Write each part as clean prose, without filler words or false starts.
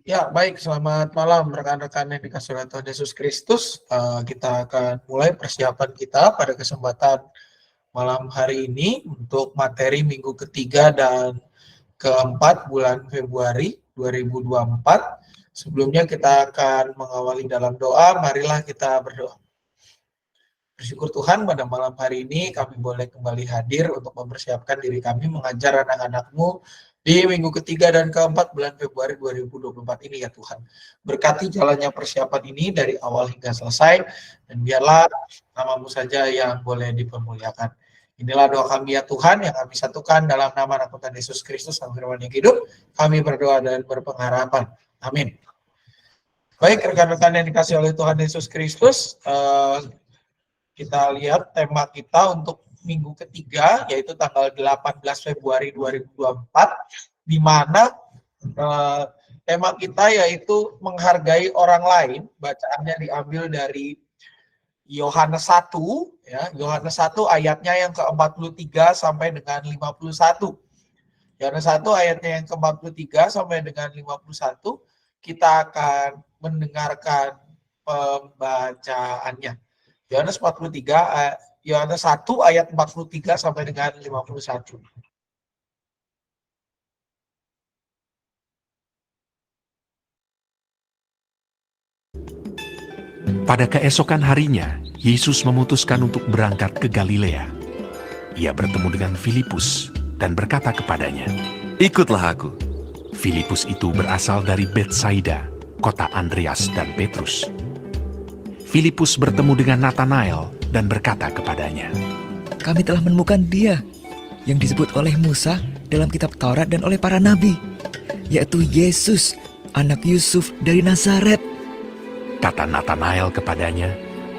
Ya, baik. Selamat malam rekan-rekan yang dikasihi oleh Tuhan Yesus Kristus. Kita akan mulai persiapan kita pada kesempatan malam hari ini untuk materi minggu ketiga dan keempat bulan Februari 2024. Sebelumnya kita akan mengawali dalam doa. Marilah kita berdoa. Bersyukur Tuhan pada malam hari ini kami boleh kembali hadir untuk mempersiapkan diri kami mengajar anak-anak-Mu di minggu ketiga dan keempat bulan Februari 2024 ini ya Tuhan. Berkati jalannya persiapan ini dari awal hingga selesai, dan biarlah nama-Mu saja yang boleh dipermuliakan. Inilah doa kami ya Tuhan, yang kami satukan dalam nama anak Tuhan Yesus Kristus, Sang Firman yang hidup. Kami berdoa dan berpengharapan. Amin. Baik rekan-rekan yang dikasihi oleh Tuhan Yesus Kristus, kita lihat tema kita untuk minggu ketiga, yaitu tanggal 18 Februari 2024, di mana tema kita yaitu menghargai orang lain. Bacaannya diambil dari Yohanes 1, ya, Yohanes 1 ayatnya yang ke-43 sampai dengan 51. Yohanes 1 ayatnya yang ke-43 sampai dengan 51, kita akan mendengarkan pembacaannya. Yohanes 1 ayat 43 sampai dengan 51. Pada keesokan harinya, Yesus memutuskan untuk berangkat ke Galilea. Ia bertemu dengan Filipus dan berkata kepadanya, "Ikutlah aku." Filipus itu berasal dari Betsaida, kota Andreas dan Petrus. Filipus bertemu dengan Natanael dan berkata kepadanya, "Kami telah menemukan Dia yang disebut oleh Musa dalam kitab Taurat dan oleh para nabi, yaitu Yesus, anak Yusuf dari Nazaret." Kata Natanael kepadanya,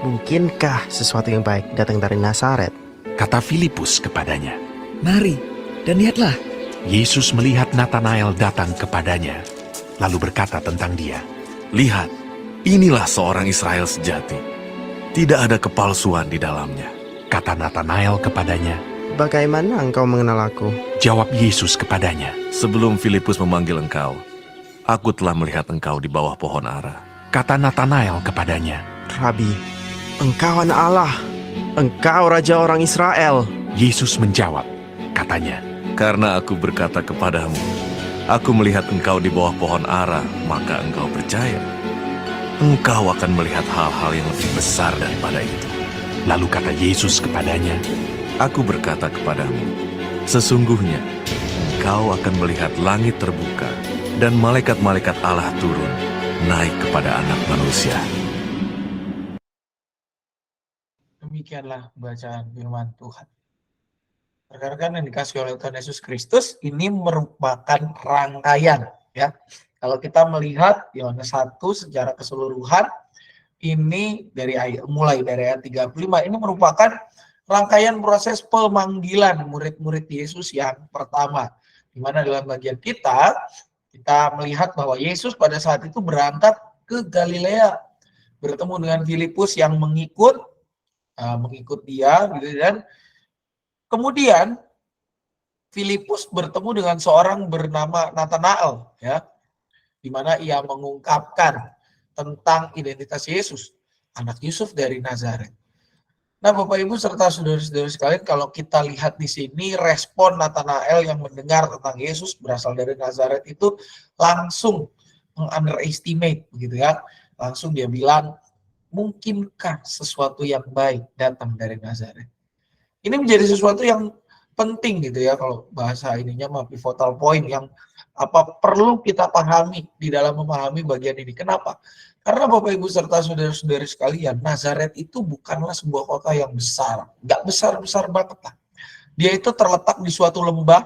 "Mungkinkah sesuatu yang baik datang dari Nazaret?" Kata Filipus kepadanya, "Mari dan lihatlah." Yesus melihat Natanael datang kepadanya, lalu berkata tentang dia, "Lihat, inilah seorang Israel sejati. Tidak ada kepalsuan di dalamnya." Kata Natanael kepadanya, "Bagaimana engkau mengenal aku?" jawab Yesus kepadanya, "Sebelum Filipus memanggil engkau, aku telah melihat engkau di bawah pohon ara." Kata Natanael kepadanya, "Rabi, engkau anak Allah, engkau Raja orang Israel." Yesus menjawab, katanya, "Karena aku berkata kepadamu, aku melihat engkau di bawah pohon ara, maka engkau percaya. Engkau akan melihat hal-hal yang lebih besar daripada itu." Lalu kata Yesus kepadanya, "Aku berkata kepadamu, sesungguhnya engkau akan melihat langit terbuka dan malaikat-malaikat Allah turun naik kepada Anak Manusia." Demikianlah bacaan firman Tuhan. Rekan-rekan yang dikasihi oleh Tuhan Yesus Kristus, ini merupakan rangkaian, ya. Kalau kita melihat Yohanes 1 secara keseluruhan, ini mulai dari ayat 35, ini merupakan rangkaian proses pemanggilan murid-murid Yesus yang pertama. Di mana dalam bagian kita melihat bahwa Yesus pada saat itu berangkat ke Galilea, bertemu dengan Filipus yang mengikut dia, gitu, dan kemudian Filipus bertemu dengan seorang bernama Natanael, ya, di mana ia mengungkapkan tentang identitas Yesus, anak Yusuf dari Nazaret. Nah, Bapak Ibu serta saudara-saudara sekalian, kalau kita lihat di sini respon Natanael yang mendengar tentang Yesus berasal dari Nazaret itu langsung underestimate, begitu ya. Langsung dia bilang, mungkinkah sesuatu yang baik datang dari Nazaret? Ini menjadi sesuatu yang penting gitu ya, kalau bahasa ininya pivotal point, yang perlu kita pahami di dalam memahami bagian ini. Kenapa? Karena Bapak Ibu serta saudara-saudari sekalian, Nazaret itu bukanlah sebuah kota yang besar, nggak besar-besar banget lah. Dia itu terletak di suatu lembah,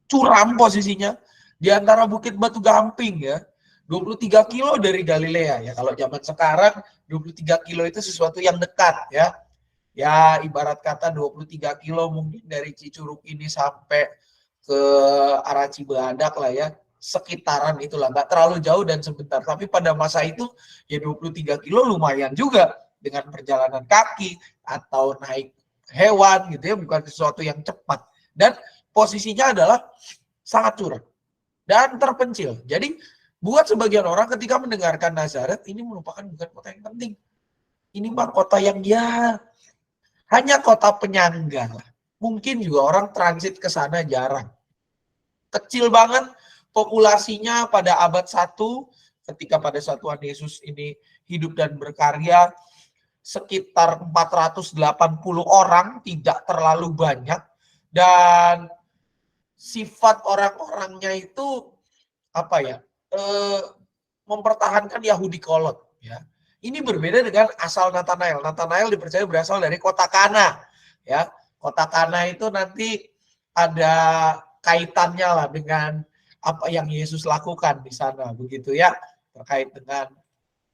curam posisinya, di antara Bukit Batu Gamping, ya. 23 kilo dari Galilea, ya. Kalau zaman sekarang 23 kilo itu sesuatu yang dekat, ya. Ya, ibarat kata 23 kilo mungkin dari Cicurug ini sampai ke arah Cibadak lah, ya. Sekitaran itulah, nggak terlalu jauh dan sebentar. Tapi pada masa itu ya 23 kilo lumayan juga, dengan perjalanan kaki atau naik hewan gitu ya, bukan sesuatu yang cepat. Dan posisinya adalah sangat curam dan terpencil. Jadi Buat sebagian orang ketika mendengarkan Nazaret, ini merupakan bukan kota yang penting. Ini mah kota yang ya hanya kota penyangga lah. Mungkin juga orang transit ke sana jarang. Kecil banget populasinya pada abad 1 ketika pada saat Tuhan Yesus ini hidup dan berkarya, sekitar 480 orang, tidak terlalu banyak, dan sifat orang-orangnya itu apa ya, mempertahankan Yahudi kolot ya. Ini berbeda dengan asal Nathanael. Nathanael dipercaya berasal dari kota Kana ya. Kota Kana itu nanti ada kaitannya lah dengan apa yang Yesus lakukan di sana begitu ya, terkait dengan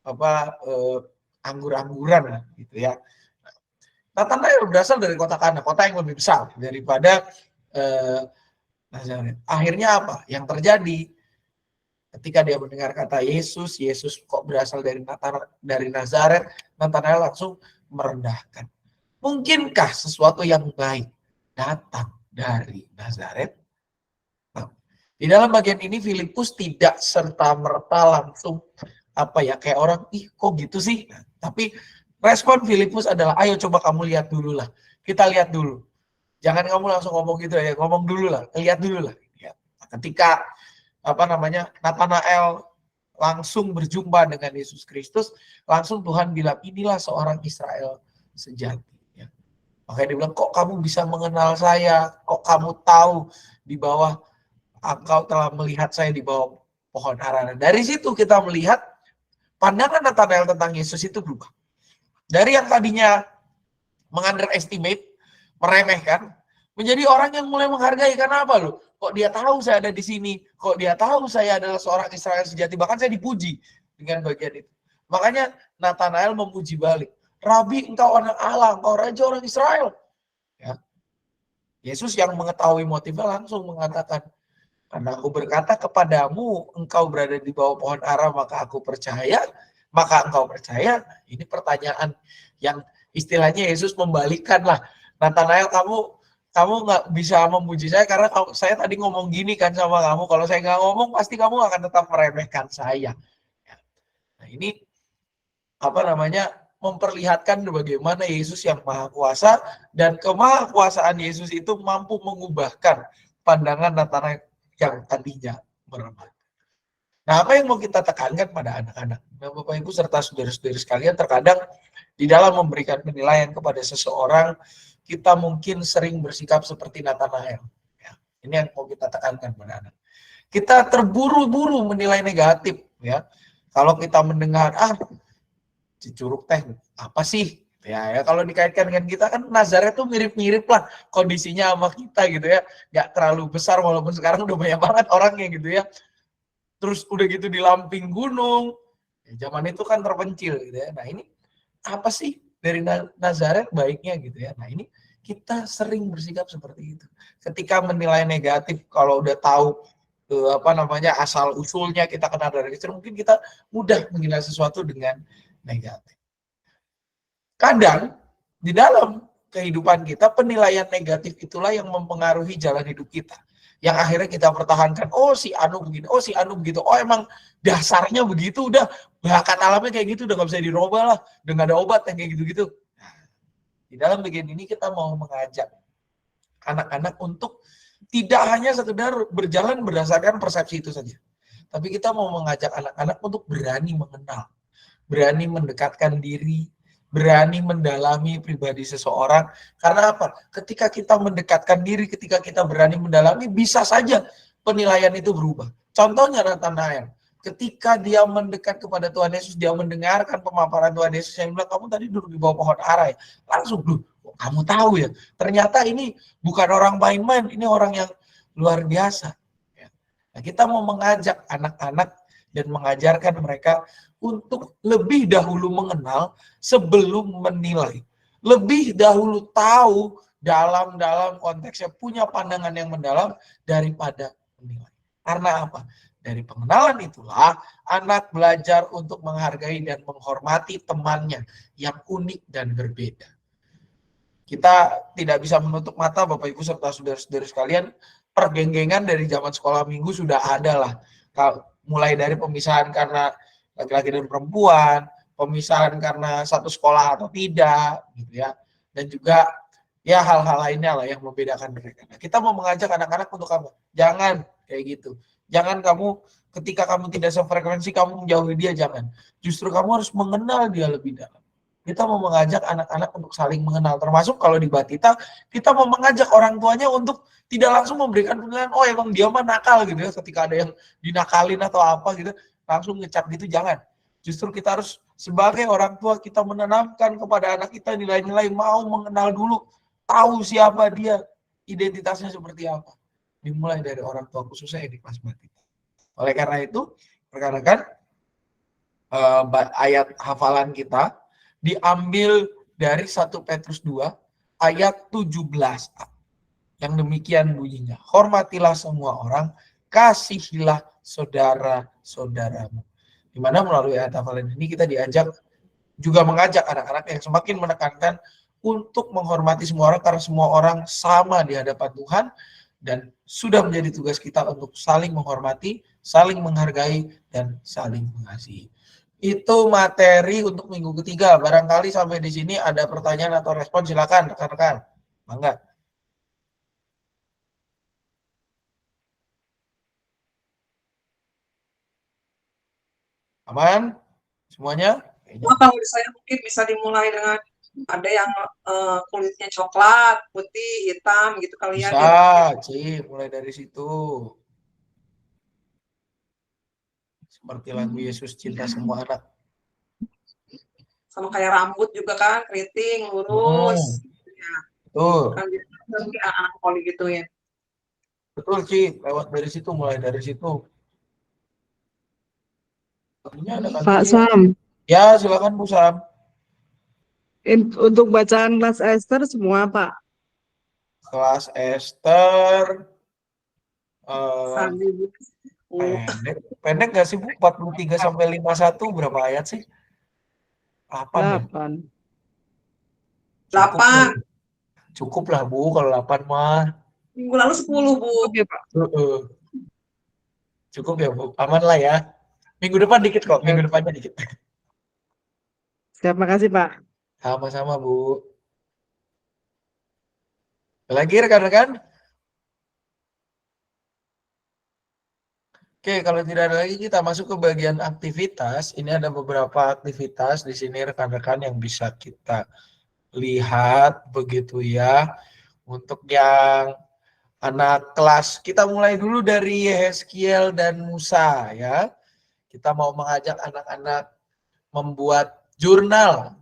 apa anggur-angguran lah gitu ya. Nathanael berasal dari kota Kana, kota yang lebih besar daripada Nazaret. Akhirnya apa? Yang terjadi ketika dia mendengar kata Yesus, Yesus kok berasal dari Nazaret, Nathanael langsung merendahkan. Mungkinkah sesuatu yang baik datang dari Nazaret? Nah, di dalam bagian ini Filipus tidak serta-merta langsung apa ya, kayak orang, ih kok gitu sih? Nah, tapi respon Filipus adalah, ayo coba kamu lihat dulu lah. Kita lihat dulu. Jangan kamu langsung ngomong gitu ya, ngomong dulu lah, lihat dulu lah. Ya. Ketika apa namanya, Nathanael langsung berjumpa dengan Yesus Kristus, langsung Tuhan bilang, inilah seorang Israel sejati. Ya. Makanya dia bilang, kok kamu bisa mengenal saya? Kok kamu tahu di bawah, engkau telah melihat saya di bawah pohon ara. Dari situ kita melihat pandangan Nathanael tentang Yesus itu berubah. Dari yang tadinya mengunderestimate, meremehkan, menjadi orang yang mulai menghargai. Karena apa loh? Kok dia tahu saya ada di sini? Kok dia tahu saya adalah seorang Israel sejati? Bahkan saya dipuji dengan bagian itu. Makanya Nathanael memuji balik. Rabi, engkau anak Allah, engkau raja orang Israel. Ya. Yesus yang mengetahui motifnya langsung mengatakan, karena aku berkata kepadamu, engkau berada di bawah pohon ara, maka aku percaya, maka engkau percaya. Ini pertanyaan yang istilahnya Yesus membalikkan lah. Nathanael, kamu nggak bisa memuji saya karena saya tadi ngomong gini kan sama kamu. Kalau saya nggak ngomong, pasti kamu akan tetap meremehkan saya. Nah ini apa namanya, memperlihatkan bagaimana Yesus yang maha kuasa, dan kemahakuasaan Yesus itu mampu mengubahkan pandangan Nathanael yang tadinya meremehkan. Nah, apa yang mau kita tekankan pada anak-anak? Nah, Bapak Ibu serta saudara-saudari sekalian, terkadang di dalam memberikan penilaian kepada seseorang, kita mungkin sering bersikap seperti Nathanael. Ya, ini yang mau kita tekankan pada anak. Kita terburu-buru menilai negatif. Ya, kalau kita mendengar, Cicurug teh apa sih? Ya, kalau dikaitkan dengan kita kan Nazaret tuh mirip-mirip lah kondisinya sama kita gitu ya. Nggak terlalu besar walaupun sekarang udah banyak banget orangnya gitu ya. Terus udah gitu di lamping gunung. Ya, zaman itu kan terpencil gitu ya. Nah ini apa sih dari Nazaret baiknya gitu ya. Nah ini kita sering bersikap seperti itu. Ketika menilai negatif, kalau udah tahu apa namanya asal usulnya, kita kenal dari kecil, mungkin kita mudah menilai sesuatu dengan negatif. Kadang di dalam kehidupan kita, penilaian negatif itulah yang mempengaruhi jalan hidup kita. Yang akhirnya kita pertahankan, oh si Anu begini, oh si Anu begitu, oh emang dasarnya begitu, udah bakat alamnya kayak gitu, udah gak bisa dirubah lah, udah gak ada obat yang kayak gitu-gitu. Nah, di dalam bagian ini kita mau mengajak anak-anak untuk tidak hanya sekedar berjalan berdasarkan persepsi itu saja. Tapi kita mau mengajak anak-anak untuk berani mengenal, berani mendekatkan diri, berani mendalami pribadi seseorang. Karena apa? Ketika kita mendekatkan diri, ketika kita berani mendalami, bisa saja penilaian itu berubah. Contohnya Nathanael, ketika dia mendekat kepada Tuhan Yesus, dia mendengarkan pemaparan Tuhan Yesus yang bilang, kamu tadi duduk di bawah pohon ara ya. Langsung, kamu tahu ya, ternyata ini bukan orang main-main, ini orang yang luar biasa. Nah, kita mau mengajak anak-anak dan mengajarkan mereka untuk lebih dahulu mengenal sebelum menilai. Lebih dahulu tahu dalam konteksnya, punya pandangan yang mendalam daripada menilai. Karena apa? Dari pengenalan itulah anak belajar untuk menghargai dan menghormati temannya yang unik dan berbeda. Kita tidak bisa menutup mata, Bapak Ibu serta saudara-saudari sekalian, pergenggengan dari zaman sekolah minggu sudah ada lah. mulai dari pemisahan karena laki-laki dan perempuan, pemisahan karena satu sekolah atau tidak, gitu ya, dan juga ya hal-hal lainnya lah yang membedakan mereka. Nah, kita mau mengajak anak-anak untuk apa? Jangan kayak gitu. Jangan kamu ketika kamu tidak sefrekuensi kamu menjauhi dia, jangan. Justru kamu harus mengenal dia lebih dalam. Kita mau mengajak anak-anak untuk saling mengenal. Termasuk kalau di Batita, kita mau mengajak orang tuanya untuk tidak langsung memberikan penilaian, oh emang dia mah nakal gitu ya, ketika ada yang dinakalin atau apa gitu, langsung ngecap gitu, jangan. Justru kita harus sebagai orang tua kita menanamkan kepada anak kita nilai-nilai, mau mengenal dulu, tahu siapa dia, identitasnya seperti apa. Dimulai dari orang tua khususnya yang di kelas Batita. Oleh karena itu, rekan-rekan, ayat hafalan kita diambil dari 1 Petrus 2 ayat 17. Yang demikian bunyinya, hormatilah semua orang, kasihilah saudara-saudaramu. Di mana melalui ayat hafalan ini kita diajak juga mengajak anak-anak yang semakin menekankan untuk menghormati semua orang, karena semua orang sama di hadapan Tuhan, dan sudah menjadi tugas kita untuk saling menghormati, saling menghargai, dan saling mengasihi. Itu materi untuk minggu ketiga. Barangkali sampai di sini ada pertanyaan atau respon, silakan rekan-rekan. Mangga. Aman? Semuanya? Kalau saya mungkin bisa dimulai dengan ada yang kulitnya coklat, putih, hitam gitu kali ya. Bisa, Ci, mulai dari situ. Seperti lagu Yesus Cinta Semua Anak. Sama kayak rambut juga kan, keriting, lurus. Betul. Kan anak poli gitu ya. Betul, Ci. Lewat dari situ, mulai dari situ. Pak Sam. Ya, silakan Bu Sam. Untuk bacaan kelas Esther semua, Pak. Kelas Esther. Pendek nggak sih Bu? 43 sampai 51 berapa ayat sih? 8. 8. Cukup lah Bu, kalau 8 mah. Minggu lalu 10 Bu. Oke Pak. Cukup ya Bu, aman lah ya. Minggu depan dikit kok, minggu depannya dikit. Siap, makasih Pak. Sama-sama Bu. Lagi rekan-rekan? Oke, kalau tidak ada lagi kita masuk ke bagian aktivitas. Ini ada beberapa aktivitas di sini rekan-rekan yang bisa kita lihat begitu ya. Untuk yang anak kelas, kita mulai dulu dari Yeskiel dan Musa ya. Kita mau mengajak anak-anak membuat jurnal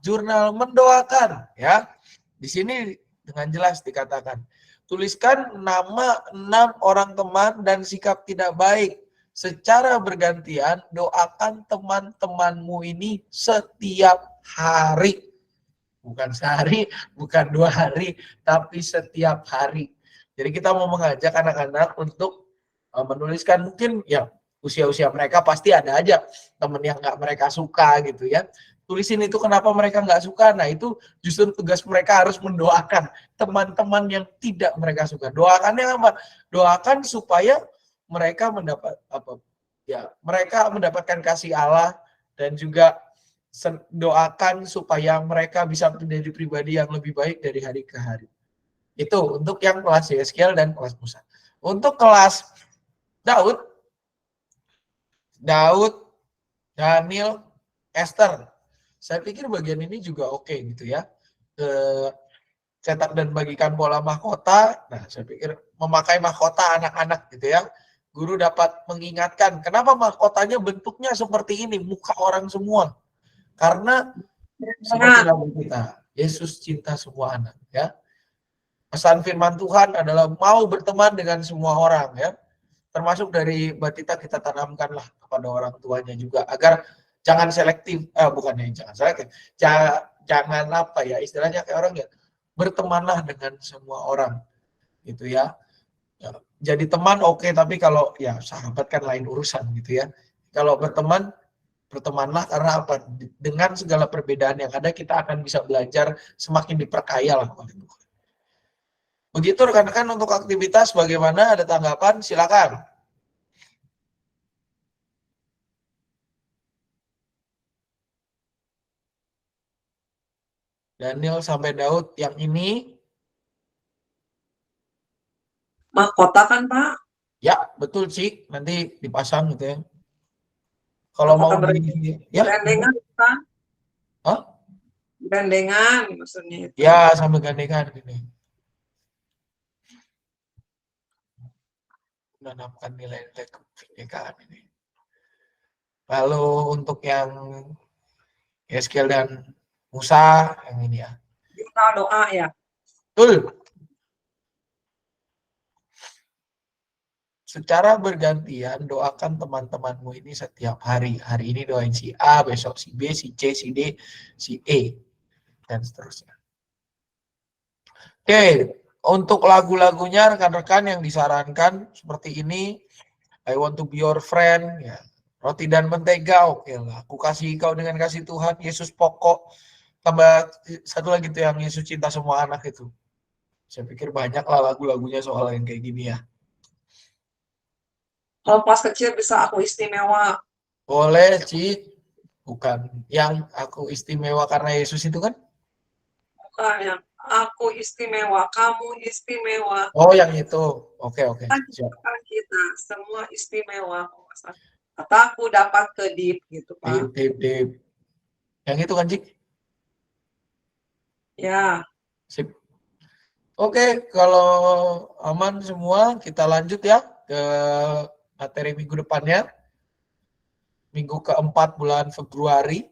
mendoakan ya. Di sini dengan jelas dikatakan, tuliskan nama 6 orang teman dan sikap tidak baik. Secara bergantian doakan teman-temanmu ini setiap hari. Bukan sehari, bukan 2 hari, tapi setiap hari. Jadi kita mau mengajak anak-anak untuk menuliskan, mungkin ya usia-usia mereka pasti ada aja temen yang nggak mereka suka gitu ya. Tulisin itu kenapa mereka nggak suka. Nah itu justru tugas mereka harus mendoakan teman-teman yang tidak mereka suka. Doakannya apa? Doakan supaya mereka mendapat apa? Ya, mereka mendapatkan kasih Allah, dan juga doakan supaya mereka bisa menjadi pribadi yang lebih baik dari hari ke hari. Itu untuk yang kelas Yeskiel dan kelas Musa. Untuk kelas Daud, Daniel, Esther. Saya pikir bagian ini juga oke gitu ya. Cetak dan bagikan pola mahkota. Nah, saya pikir memakai mahkota anak-anak gitu ya. Guru dapat mengingatkan, kenapa mahkotanya bentuknya seperti ini, muka orang semua. Karena seperti lagu kita, Yesus cinta semua anak ya. Pesan firman Tuhan adalah mau berteman dengan semua orang ya. Termasuk dari Batita kita tanamkanlah kepada orang tuanya juga, agar jangan selektif, bukannya jangan selektif, jangan apa ya, istilahnya kayak orang ya, bertemanlah dengan semua orang gitu ya. Jadi teman oke, tapi kalau ya sahabat kan lain urusan gitu ya. Kalau bertemanlah, karena apa? Dengan segala perbedaan yang ada kita akan bisa belajar, semakin diperkaya lah oleh Tuhan. Begitu rekan-rekan untuk aktivitas, bagaimana, ada tanggapan? Silakan. Daniel sampai Daud yang ini. Mahkota kan, Pak? Ya, betul Cik. Nanti dipasang gitu ya. Kalau mau Mahkota di ya, berendengan kan? Hah? Berendengan maksudnya itu. Ya, sambil gandengan gini. Menanamkan nilai-nilai kebinekaan ini. Lalu untuk yang Yeskiel dan Musa yang ini ya. Jurnal doa ya. Betul. Secara bergantian doakan teman-temanmu ini setiap hari. Hari ini doain si A, besok si B, si C, si D, si E, dan seterusnya. Oke, untuk lagu-lagunya rekan-rekan yang disarankan seperti ini, I want to be your friend, ya. Roti dan mentega, oke lah. Aku kasih kau dengan kasih Tuhan, Yesus pokok. Tambah satu lagi tuh yang Yesus cinta semua anak itu. Saya pikir banyak lah lagu-lagunya soal yang kayak gini ya. Kalau pas kecil bisa aku istimewa. Boleh, Ci. Bukan yang aku istimewa karena Yesus itu kan? Bukan yang aku istimewa, kamu istimewa. Oh, yang itu. Oke. Kan kita semua istimewa. Kataku dapat kedip gitu, Pak. Dip. Yang itu kan, Cik? Ya. Sip. Oke, kalau aman semua, kita lanjut ya ke materi minggu depannya. Minggu keempat bulan Februari,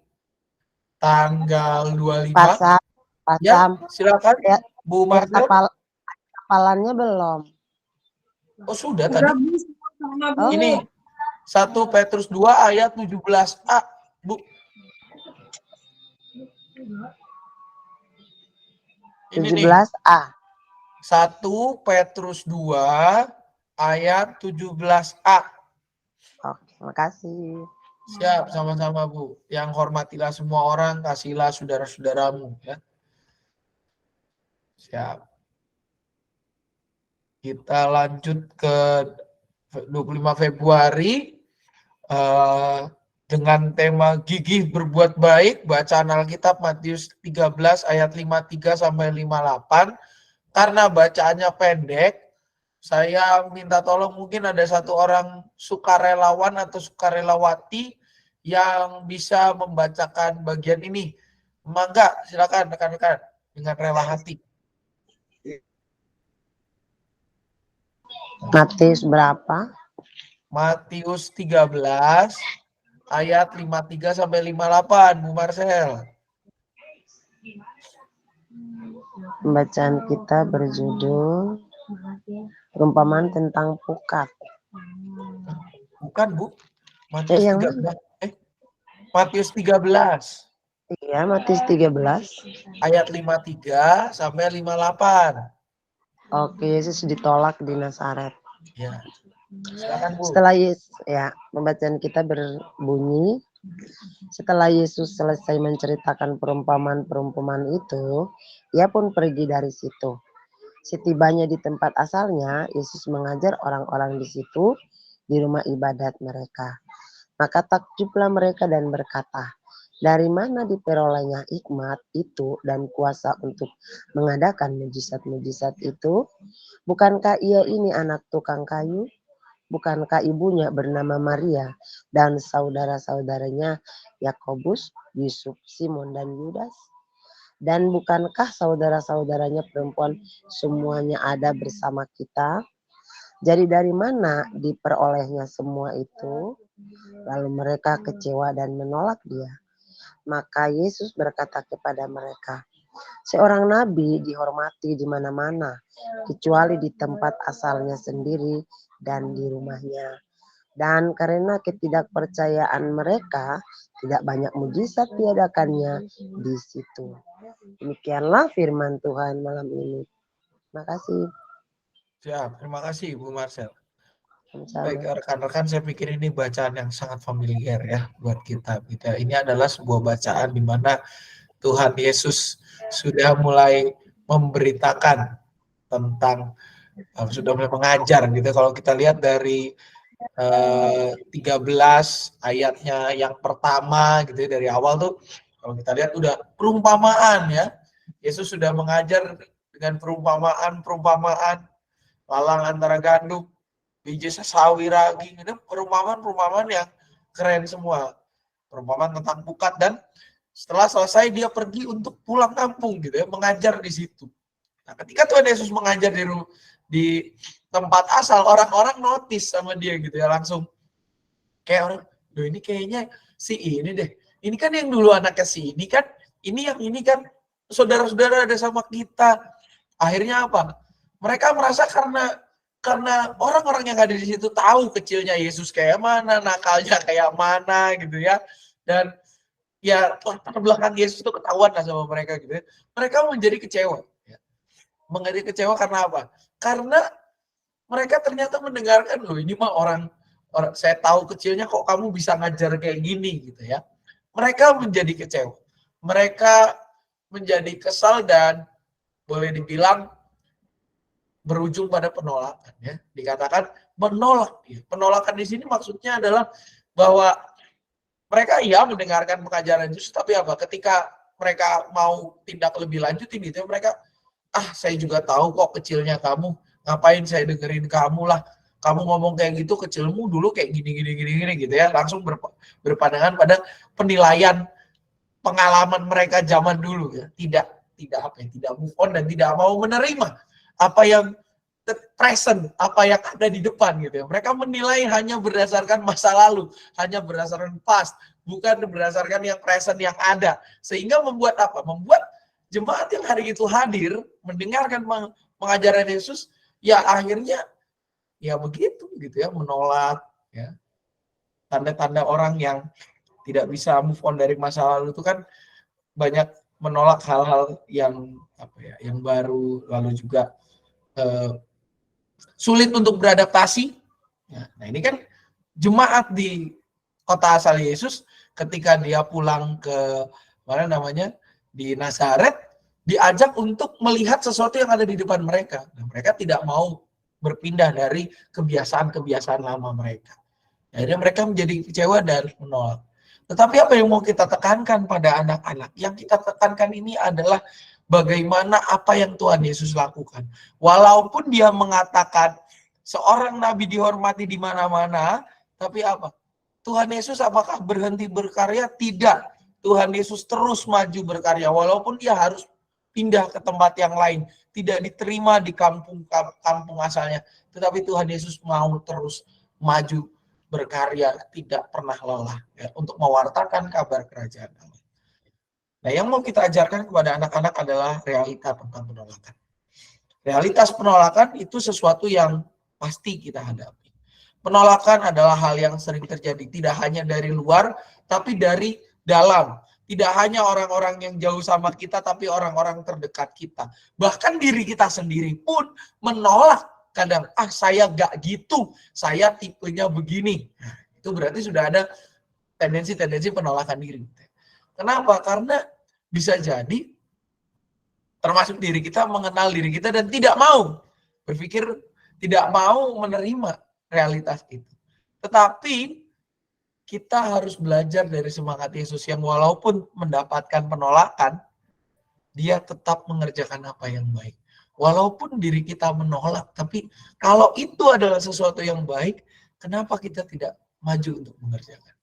tanggal 25. Pak Sam, Silakan, ya, Bu Marcel. hafalannya belum. Oh, sudah Udah, tadi. Bu, sama Bu. Ini 1 Petrus 2 ayat 17a, Bu. Ini 17a. 1 Petrus 2 ayat 17a. Oke, makasih. Siap, sama-sama Bu. Yang hormatilah semua orang, kasihlah saudara-saudaramu ya. Siap. Kita lanjut ke 25 Februari dengan tema gigih berbuat baik. Bacaan Alkitab Matius 13 ayat 53 sampai 58. Karena bacaannya pendek, saya minta tolong mungkin ada satu orang sukarelawan atau sukarelawati yang bisa membacakan bagian ini. Mangga, silakan rekan-rekan dengan rela hati. Matius berapa? Matius 13 ayat 53 sampai 58, Bu Marcel. Bacaan kita berjudul perumpamaan tentang pukat. Bukan, Bu. Matius 13. Matius 13. Iya, Matius 13 ayat 53 sampai 58. Oke, Yesus ditolak di Nazaret. Ya. Silakan, Bu. Setelah Yesus, ya, pembacaan kita berbunyi, setelah Yesus selesai menceritakan perumpamaan-perumpamaan itu, ia pun pergi dari situ. Setibanya di tempat asalnya, Yesus mengajar orang-orang di situ di rumah ibadat mereka. Maka takjublah mereka dan berkata, dari mana diperolehnya hikmat itu dan kuasa untuk mengadakan mujizat-mujizat itu? Bukankah ia ini anak tukang kayu? Bukankah ibunya bernama Maria dan saudara-saudaranya Yakobus, Yusuf, Simon, dan Yudas? Dan bukankah saudara-saudaranya perempuan semuanya ada bersama kita? Jadi dari mana diperolehnya semua itu? Lalu mereka kecewa dan menolak dia. Maka Yesus berkata kepada mereka, seorang nabi dihormati di mana-mana, kecuali di tempat asalnya sendiri dan di rumahnya. Dan karena ketidakpercayaan mereka, tidak banyak mujizat diadakannya di situ. Demikianlah firman Tuhan malam ini. Terima kasih. Siap, terima kasih Bu Marcel. Sama-sama. Baik, rekan-rekan, saya pikir ini bacaan yang sangat familiar ya buat kita. Ini adalah sebuah bacaan di mana Tuhan Yesus sudah mulai memberitakan tentang, sudah mulai mengajar gitu. Kalau kita lihat dari 13 ayatnya yang pertama gitu ya, dari awal tuh kalau kita lihat udah perumpamaan ya. Yesus sudah mengajar dengan perumpamaan, lalang antara gandum, biji sawi ragi. Itu perumpamaan yang keren semua. Perumpamaan tentang pukat, dan setelah selesai dia pergi untuk pulang kampung gitu ya, mengajar di situ. Nah, ketika Tuhan Yesus mengajar di tempat asal, orang-orang notice sama dia gitu ya, langsung kayak orang, loh ini kayaknya si ini deh. Ini kan yang dulu anaknya si ini kan, ini yang ini kan saudara-saudara ada sama kita. Akhirnya apa? Mereka merasa karena orang-orang yang ada di situ tahu kecilnya Yesus kayak mana, nakalnya kayak mana gitu ya. Dan ya latar belakang Yesus itu ketahuan lah sama mereka gitu ya. Mereka menjadi kecewa. Ya. Menjadi kecewa karena apa? Karena mereka ternyata mendengarkan, loh ini mah orang saya tahu kecilnya kok kamu bisa ngajar kayak gini gitu ya. Mereka menjadi kecewa. Mereka menjadi kesal dan boleh dibilang berujung pada penolakan ya. Dikatakan menolak. Ya. Penolakan di sini maksudnya adalah bahwa mereka mendengarkan pengajaran Yesus, tapi apa? Ketika mereka mau tindak lebih lanjut gitu ya, mereka saya juga tahu kok kecilnya kamu, ngapain saya dengerin kamu lah. Kamu ngomong kayak gitu, kecilmu dulu kayak gini gitu ya. Langsung berpandangan pada penilaian pengalaman mereka zaman dulu ya. Tidak move on dan tidak mau menerima apa yang present, apa yang ada di depan gitu ya. Mereka menilai hanya berdasarkan masa lalu, hanya berdasarkan past, bukan berdasarkan yang present yang ada. Sehingga membuat apa? Membuat jemaat yang hari itu hadir mendengarkan pengajaran Yesus, ya akhirnya ya begitu gitu ya, menolak ya. Tanda-tanda orang yang tidak bisa move on dari masa lalu itu kan banyak menolak hal-hal yang yang baru, lalu juga sulit untuk beradaptasi. Nah, ini kan jemaat di kota asal Yesus ketika dia pulang ke di Nazaret, diajak untuk melihat sesuatu yang ada di depan mereka. Nah, mereka tidak mau berpindah dari kebiasaan-kebiasaan lama mereka. Akhirnya mereka menjadi kecewa dan menolak. Tetapi apa yang mau kita tekankan pada anak-anak? Yang kita tekankan ini adalah bagaimana apa yang Tuhan Yesus lakukan. Walaupun dia mengatakan seorang nabi dihormati di mana-mana, tapi apa? Tuhan Yesus apakah berhenti berkarya? Tidak. Tuhan Yesus terus maju berkarya, walaupun dia harus pindah ke tempat yang lain, tidak diterima di kampung asalnya, tetapi Tuhan Yesus mau terus maju berkarya, tidak pernah lelah ya, untuk mewartakan kabar kerajaan Allah. Nah, yang mau kita ajarkan kepada anak-anak adalah realita tentang penolakan. Realitas penolakan itu sesuatu yang pasti kita hadapi. Penolakan adalah hal yang sering terjadi, tidak hanya dari luar, tapi dari dalam. Tidak hanya orang-orang yang jauh sama kita, tapi orang-orang terdekat kita. Bahkan diri kita sendiri pun menolak kadang, saya gak gitu, saya tipenya begini. Nah, itu berarti sudah ada tendensi-tendensi penolakan diri. Kenapa? Karena bisa jadi termasuk diri kita mengenal diri kita dan tidak mau berpikir, tidak mau menerima realitas itu. Tetapi kita harus belajar dari semangat Yesus yang walaupun mendapatkan penolakan, dia tetap mengerjakan apa yang baik. Walaupun diri kita menolak, tapi kalau itu adalah sesuatu yang baik, kenapa kita tidak maju untuk mengerjakan?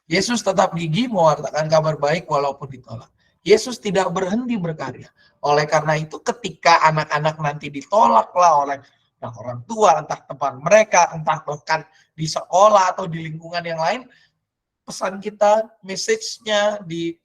Yesus tetap gigih mewartakan kabar baik walaupun ditolak. Yesus tidak berhenti berkarya. Oleh karena itu ketika anak-anak nanti ditolaklah oleh orang tua, entah teman mereka, entah bahkan di sekolah atau di lingkungan yang lain, pesan kita, message-nya di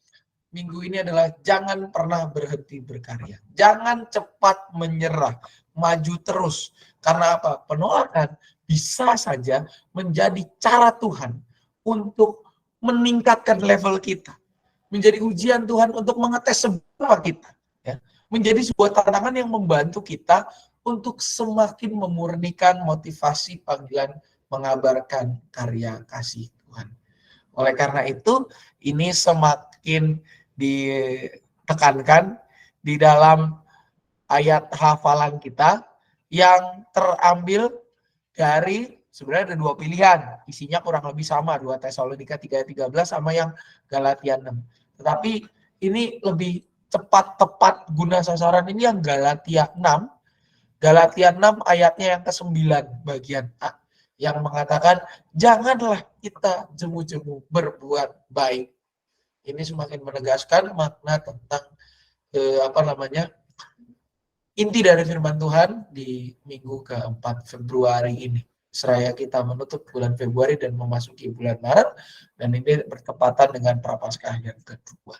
minggu ini adalah jangan pernah berhenti berkarya. Jangan cepat menyerah, maju terus. Karena apa? Penolakan bisa saja menjadi cara Tuhan untuk meningkatkan level kita. Menjadi ujian Tuhan untuk mengetes seberapa kita. Ya. Menjadi sebuah tantangan yang membantu kita untuk semakin memurnikan motivasi panggilan mengabarkan karya kasih Tuhan. Oleh karena itu, ini semakin ditekankan di dalam ayat hafalan kita yang terambil dari, sebenarnya ada dua pilihan, isinya kurang lebih sama, 2 Tesalonika 3 ayat 13 sama yang Galatia 6. Tetapi ini lebih cepat, tepat, guna sasaran ini yang Galatia 6. Galatia 6 ayatnya yang ke-9 bagian A. Yang mengatakan, janganlah kita jemu-jemu berbuat baik. Ini semakin menegaskan makna tentang inti dari firman Tuhan di minggu ke-4 Februari ini. Seraya kita menutup bulan Februari dan memasuki bulan Maret, dan ini bertepatan dengan Prapaskah yang kedua.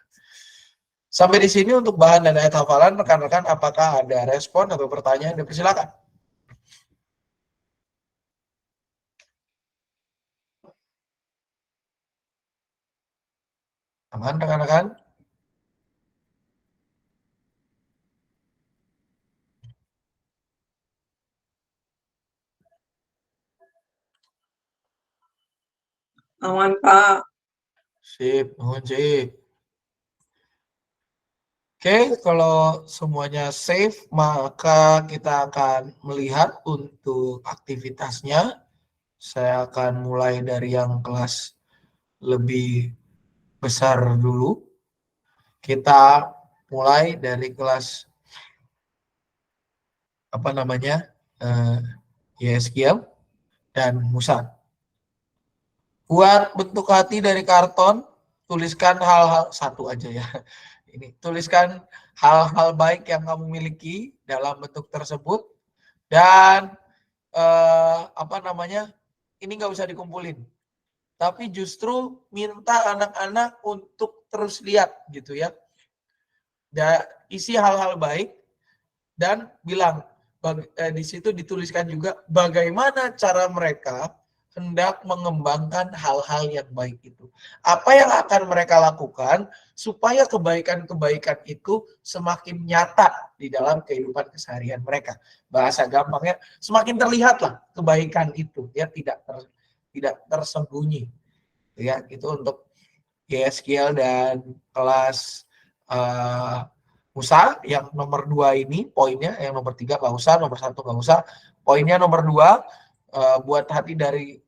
Sampai di sini untuk bahan dan ayat hafalan, rekan-rekan apakah ada respon atau pertanyaan? Dipersilakan. Aman rekan-rekan? Aman, Pak. Sip, nuhun sip. Oke, kalau semuanya safe, maka kita akan melihat untuk aktivitasnya. Saya akan mulai dari yang kelas lebih besar dulu. Kita mulai dari kelas Yeskiel dan Musa. Buat bentuk hati dari karton, tuliskan hal-hal satu aja ya. Ini tuliskan hal-hal baik yang kamu miliki dalam bentuk tersebut, dan ini nggak usah dikumpulin, tapi justru minta anak-anak untuk terus lihat gitu ya. Isi hal-hal baik dan bilang di situ dituliskan juga bagaimana cara mereka hendak mengembangkan hal-hal yang baik itu. Apa yang akan mereka lakukan supaya kebaikan-kebaikan itu semakin nyata di dalam kehidupan keseharian mereka. Bahasa gampangnya, semakin terlihatlah kebaikan itu, ya, tidak tersembunyi. Ya, itu untuk Yeskiel dan kelas Musa. Yang nomor 2 ini poinnya, yang nomor 3 nggak usah, nomor 1 nggak usah. Poinnya nomor 2, buat hati dari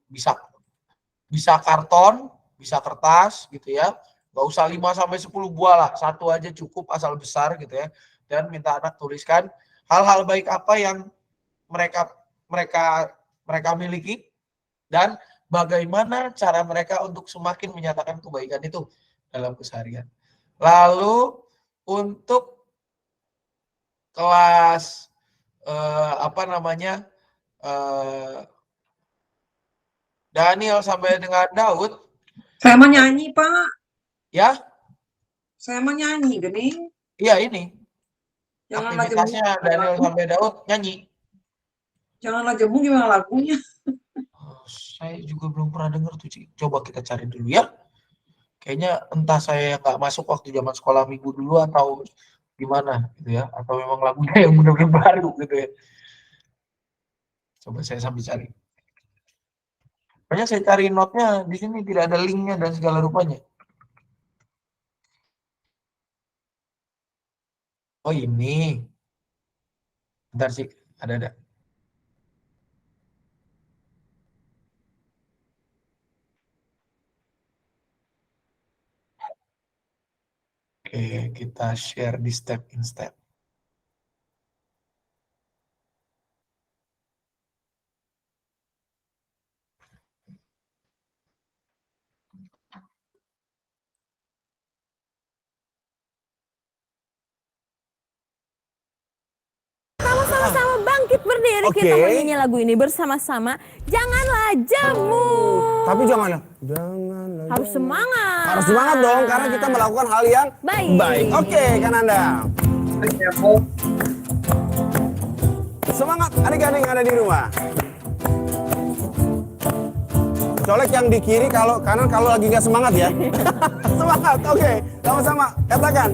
bisa karton, bisa kertas gitu ya. Nggak usah 5-10 buah lah, 1 aja cukup asal besar gitu ya. Dan minta anak tuliskan hal-hal baik apa yang mereka miliki dan bagaimana cara mereka untuk semakin menyatakan kebaikan itu dalam keseharian. Lalu untuk kelas Daniel sampai dengan Daud. Saya mau nyanyi, Pak. Ya? Saya mau nyanyi, gini. Iya, ini. Janganlah aktivitasnya jemu, Daniel sampai Daud nyanyi. Janganlah jemu, gimana lagunya? Saya juga belum pernah dengar tuh, Ci. Coba kita cari dulu ya. Kayaknya entah saya nggak masuk waktu zaman sekolah minggu dulu atau gimana gitu ya. Atau memang lagunya yang benar-benar baru gitu ya. Coba saya sambil cari. Pokoknya saya cari notnya, di sini tidak ada linknya dan segala rupanya. Oh ini. Bentar sih, ada. Oke, kita share di step in step. Sama-sama bangkit berdiri, kita menyanyi lagu ini bersama-sama. Janganlah jemu. Tapi jangan Harus semangat. Harus semangat dong, karena kita melakukan hal yang baik. Oke, kan Anda. Semangat adik-adik yang ada di rumah. Colek yang di kiri, kalau kanan kalau lagi nggak semangat ya. Semangat, oke. Sama-sama, katakan.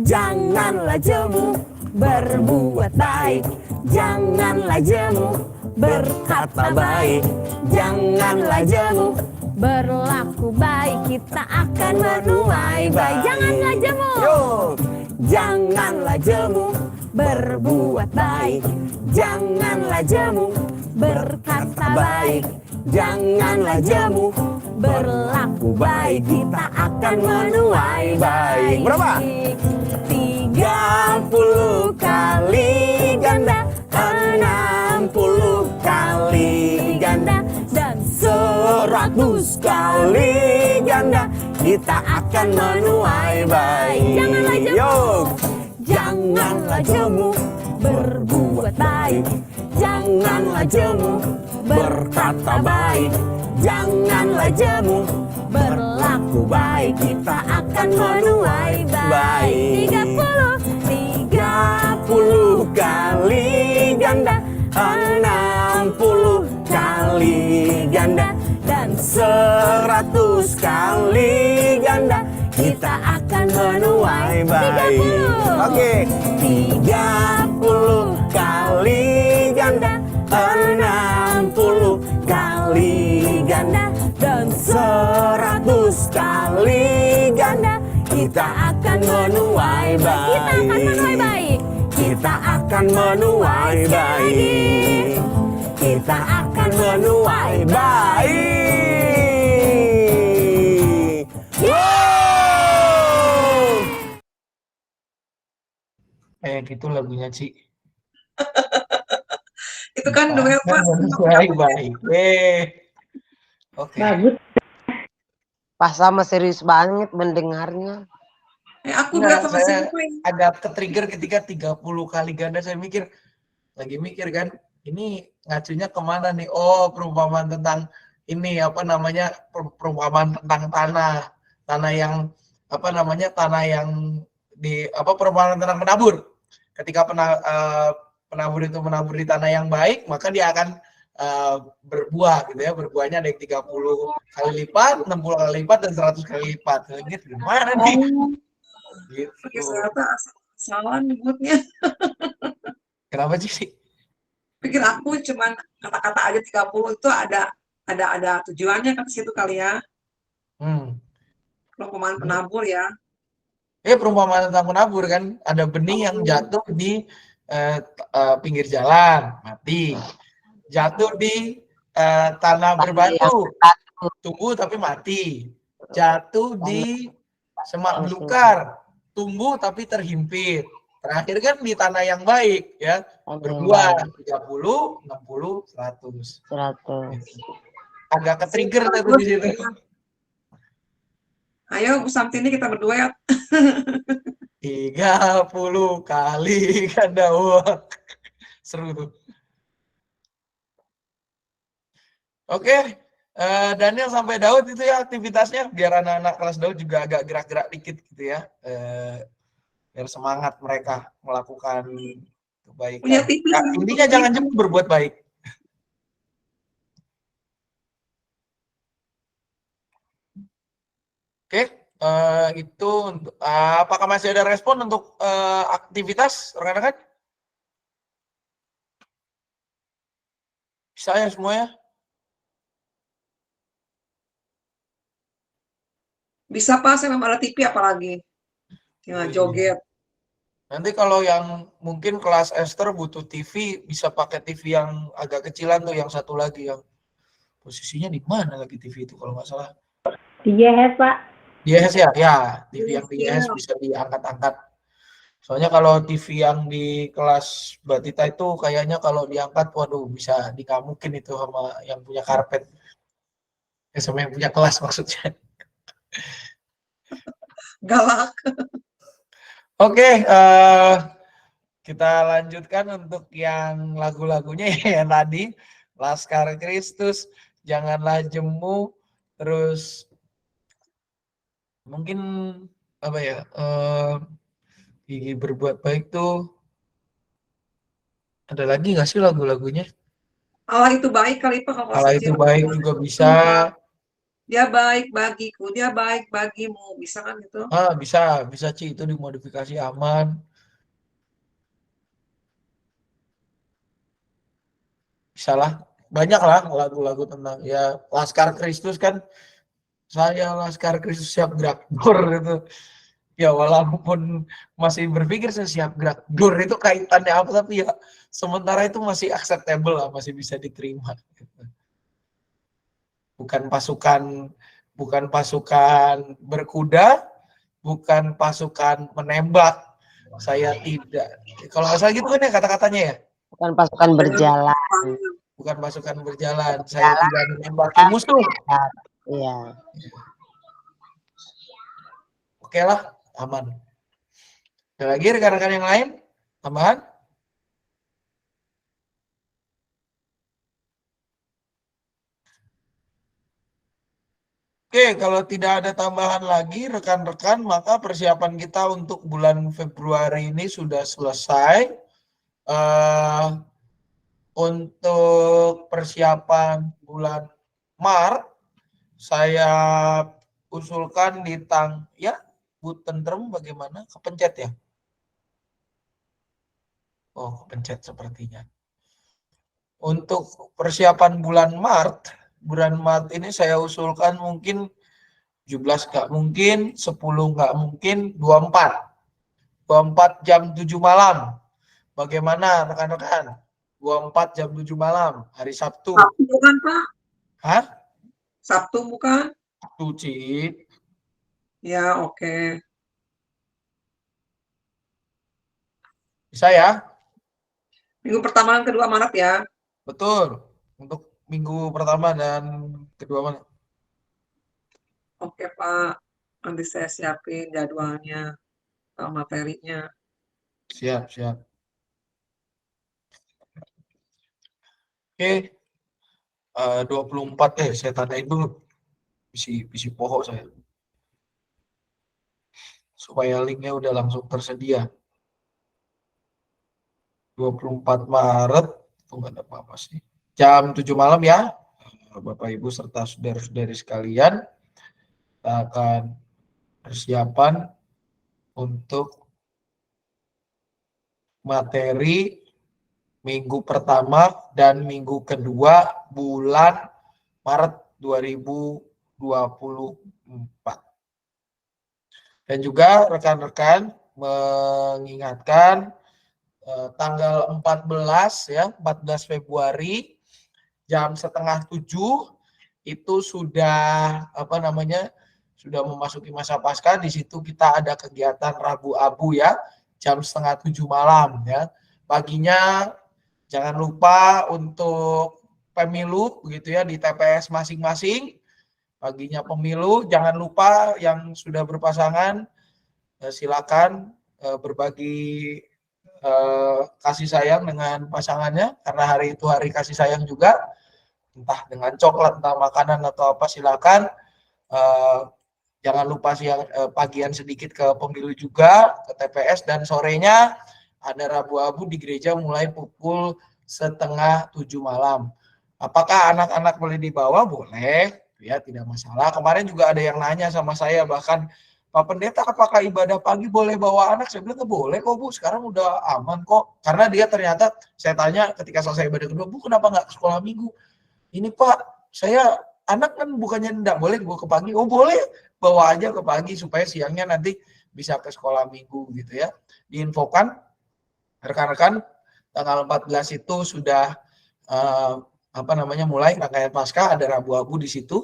Janganlah jemu berbuat baik. Janganlah jemu berkata baik. Janganlah jemu berlaku baik. Kita akan menuai baik. Janganlah jemu. Janganlah jemu berbuat baik. Janganlah jemu berkata baik. Janganlah jemu berlaku baik. Kita akan menuai baik. Berapa? 3, 30 kali ganda, 60 kali ganda, dan 100 kali ganda, kita akan menuai baik. Janganlah jemu, janganlah jemu, berbuat baik. Janganlah jemu, berkata baik. Janganlah jemu, berlaku baik. Kita akan menuai baik. 30 kali ganda, 60 kali ganda, dan 100 kali ganda, kita akan menuai baik. Oke. 30 kali ganda, 60 kali ganda, dan 100 kali ganda, kita akan menuai baik. Kita akan menuai baik. Kita akan menuai baik. Gitu lagunya, Ci. Itu kan duet Pak. Baik. Oke. Pas sama serius banget mendengarnya. Aku Nah, duet sama saya siapa ini? agak ke-trigger ketika 30 kali ganda. Saya lagi mikir kan, ini ngacunya kemana nih? Oh, perumpamaan tentang ini perumpamaan tentang tanah yang tanah yang perumpamaan tentang penabur. Ketika penabur itu menabur di tanah yang baik, maka dia akan berbuah gitu ya. Berbuahnya ada yang 30 kali lipat, 60 kali lipat, dan 100 kali lipat. Gitu gimana nih? Gitu. Ternyata salah nyebutnya. Kenapa sih? Pikir aku cuman kata-kata aja 30 itu ada tujuannya kan situ kali ya. Perumpamaan penabur ya. Perumpamaan tentang penabur kan, ada benih yang jatuh di pinggir jalan, mati. Jatuh di tanah berbatu, tumbuh tapi mati. Jatuh di semak belukar, tumbuh tapi terhimpit. Terakhir kan di tanah yang baik ya, berbuah 30, 60, 100. Agak ke-trigger tuh di situ. Ayo Bu Samtini kita berduet. 30 kali ganda. Wah, seru tuh. Oke, Daniel sampai Daud itu ya aktivitasnya, biar anak-anak kelas Daud juga agak gerak-gerak dikit gitu ya, biar semangat mereka melakukan kebaikan. Intinya jangan jemu berbuat baik. Oke, itu apakah masih ada respon untuk aktivitas rekan-rekan? Bisa ya semuanya? Bisa Pak, saya memang ada TV apalagi. Tinggal joget. Nanti kalau yang mungkin kelas Esther butuh TV, bisa pakai TV yang agak kecilan tuh, yang satu lagi yang posisinya di mana lagi TV itu kalau nggak salah. Di YHS Pak. Di YHS ya? Ya, TV yang di YHS bisa diangkat-angkat. Soalnya kalau TV yang di kelas Batita itu kayaknya kalau diangkat, waduh bisa dikamukin itu sama yang punya karpet. Sama yang punya kelas maksudnya. Galak. Oke, kita lanjutkan untuk yang lagu-lagunya ya tadi. Laskar Kristus, Janganlah Jemu, terus mungkin apa ya, Gigi Berbuat Baik tuh ada lagi nggak sih lagu-lagunya? Allah itu baik kali Pak. Allah itu baik juga bisa. Dia baik bagiku, dia baik bagimu, bisa kan itu? Bisa Ci, itu dimodifikasi aman. Bisa lah, banyak lah lagu-lagu tentang ya Laskar Kristus kan. Saya Laskar Kristus siap gerak dor itu. Ya walaupun masih berpikir saya siap gerak dor itu kaitannya apa, tapi ya sementara itu masih acceptable lah, masih bisa diterima. Bukan pasukan berkuda, bukan pasukan menembak, Saya tidak. Kalau nggak salah gitu kan ya kata-katanya ya. Bukan pasukan berjalan. Bukan pasukan berjalan. Saya tidak menembaki musuh. Iya. Oke lah, aman. Ada lagi rekan-rekan yang lain? Tambahan? Oke, kalau tidak ada tambahan lagi rekan-rekan, maka persiapan kita untuk bulan Februari ini sudah selesai. Untuk persiapan bulan Maret, saya usulkan ya, Bu Tentrem bagaimana? Kepencet ya? Oh, kepencet sepertinya. Untuk persiapan bulan Maret ini saya usulkan mungkin 17 nggak mungkin, 10 nggak mungkin, 24. 24 jam 7 malam. Bagaimana rekan-rekan? 24 jam 7 malam, hari Sabtu. Sabtu bukan, Pak? Hah? Sabtu bukan? Sabtu, Cip. Ya, oke. Bisa ya? Minggu pertama dan kedua Maret ya? Betul. Untuk minggu pertama dan kedua Maret. Oke, Pak. Nanti saya siapin jadwalnya, materinya. Siap, siap. Oke. 24 saya tandain dulu. Visi pohon saya. Supaya linknya udah langsung tersedia. 24 Maret, itu nggak ada apa-apa sih. Jam 7 malam ya, Bapak Ibu serta saudara-saudari sekalian, kita akan persiapan untuk materi minggu pertama dan minggu kedua bulan Maret 2024. Dan juga rekan-rekan mengingatkan tanggal 14 ya, 14 Februari jam 6:30 itu sudah sudah memasuki masa Paskah. Di situ kita ada kegiatan Rabu Abu ya, jam 6:30 malam ya. Paginya jangan lupa untuk pemilu begitu ya di TPS masing-masing. Paginya pemilu, jangan lupa yang sudah berpasangan silakan berbagi kasih sayang dengan pasangannya, karena hari itu hari kasih sayang juga, entah dengan coklat, entah makanan atau apa, silakan. Jangan lupa pagian sedikit ke pemilu juga, ke TPS, dan sorenya ada Rabu Abu di gereja mulai pukul 6:30 malam. Apakah anak-anak boleh dibawa? Boleh, ya tidak masalah. Kemarin juga ada yang nanya sama saya, bahkan Pak Pendeta, apakah ibadah pagi boleh bawa anak? Saya bilang, boleh kok Bu, sekarang udah aman kok. Karena dia ternyata, saya tanya ketika selesai ibadah kedua, Bu kenapa nggak sekolah minggu? Ini Pak, saya anak kan bukannya enggak boleh gue ke pagi. Oh boleh, bawa aja ke pagi supaya siangnya nanti bisa ke sekolah minggu gitu ya. Diinfokan, rekan-rekan, tanggal 14 itu sudah mulai rangkaian Paskah, ada Rabu Abu di situ.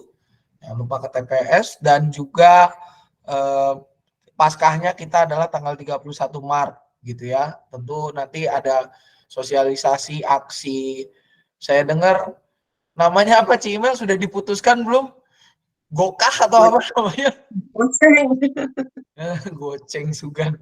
Jangan lupa ke TPS, dan juga Paskahnya kita adalah tanggal 31 Maret gitu ya. Tentu nanti ada sosialisasi aksi. Saya dengar namanya apa, Cimel, sudah diputuskan belum? Gokah atau apa namanya? Goceng Sugan.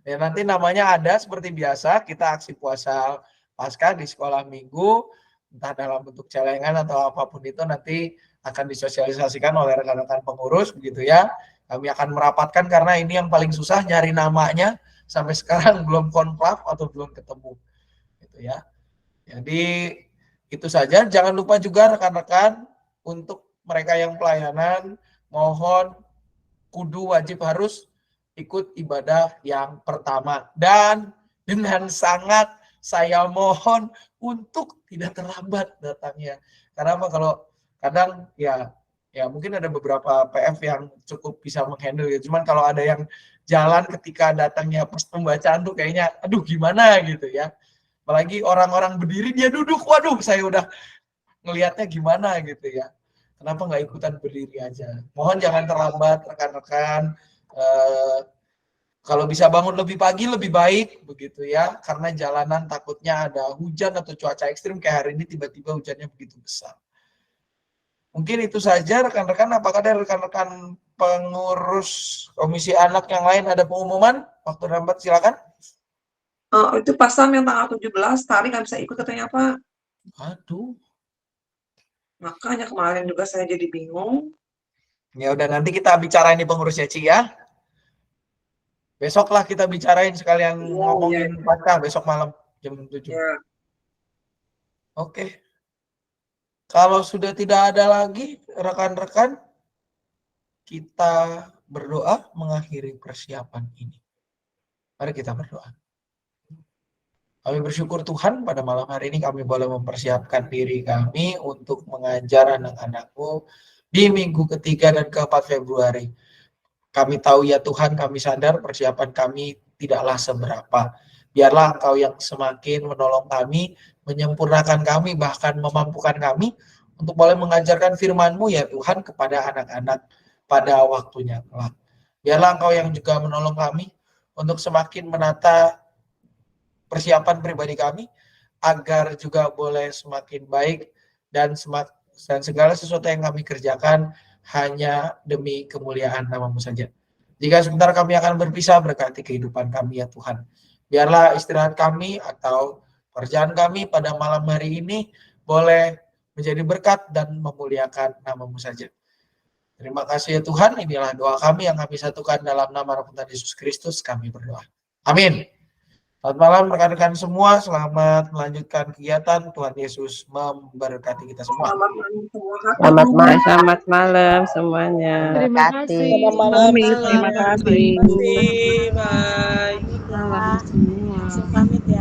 Ya, nanti namanya ada seperti biasa, kita aksi puasa Paskah di sekolah minggu, entah dalam bentuk celengan atau apapun itu nanti akan disosialisasikan oleh rekan-rekan pengurus begitu ya. Kami akan merapatkan karena ini yang paling susah nyari namanya, sampai sekarang belum konklaf atau belum ketemu gitu ya. Jadi itu saja. Jangan lupa juga rekan-rekan, untuk mereka yang pelayanan, mohon kudu wajib harus ikut ibadah yang pertama, dan dengan sangat saya mohon untuk tidak terlambat datangnya. Karena apa, kalau kadang ya mungkin ada beberapa PF yang cukup bisa menghandle ya. Cuman kalau ada yang jalan ketika datangnya pas pembacaan tuh kayaknya aduh gimana gitu ya. Apalagi orang-orang berdiri dia duduk, waduh saya udah ngelihatnya gimana gitu ya. Kenapa nggak ikutan berdiri aja? Mohon jangan terlambat rekan-rekan. Kalau bisa bangun lebih pagi lebih baik begitu ya, karena jalanan takutnya ada hujan atau cuaca ekstrim kayak hari ini tiba-tiba hujannya begitu besar. Mungkin itu saja rekan-rekan. Apakah ada rekan-rekan pengurus komisi anak yang lain ada pengumuman? Waktu rambat silakan. Itu Pak Sam yang tanggal 17, Tari nggak bisa ikut katanya Pak. Aduh. Makanya kemarin juga saya jadi bingung. Ya udah, nanti kita bicarain di pengurusnya Ci ya. Besoklah kita bicarain sekalian ngomongin pasca besok malam jam 7. Ya. Oke. Kalau sudah tidak ada lagi rekan-rekan, kita berdoa mengakhiri persiapan ini. Mari kita berdoa. Kami bersyukur Tuhan pada malam hari ini kami boleh mempersiapkan diri kami untuk mengajar anak-anak-Mu di minggu ketiga dan keempat Februari. Kami tahu ya Tuhan, kami sadar persiapan kami tidaklah seberapa. Biarlah Engkau yang semakin menolong kami, menyempurnakan kami, bahkan memampukan kami untuk boleh mengajarkan firman-Mu ya Tuhan kepada anak-anak pada waktunya kelak. Biarlah Engkau yang juga menolong kami untuk semakin menata persiapan pribadi kami, agar juga boleh semakin baik dan segala sesuatu yang kami kerjakan hanya demi kemuliaan nama-Mu saja. Jika sebentar kami akan berpisah, berkati kehidupan kami ya Tuhan. Biarlah istirahat kami atau pekerjaan kami pada malam hari ini boleh menjadi berkat dan memuliakan nama-Mu saja. Terima kasih ya Tuhan, inilah doa kami yang kami satukan dalam nama Roh Tuhan Yesus Kristus, kami berdoa. Amin. Selamat malam rekan-rekan semua, selamat melanjutkan kegiatan. Tuhan Yesus memberkati kita semua. Selamat malam. Selamat malam semuanya. Terima kasih. Selamat malam. Terima kasih. Bye. Salam semua. Pamit ya.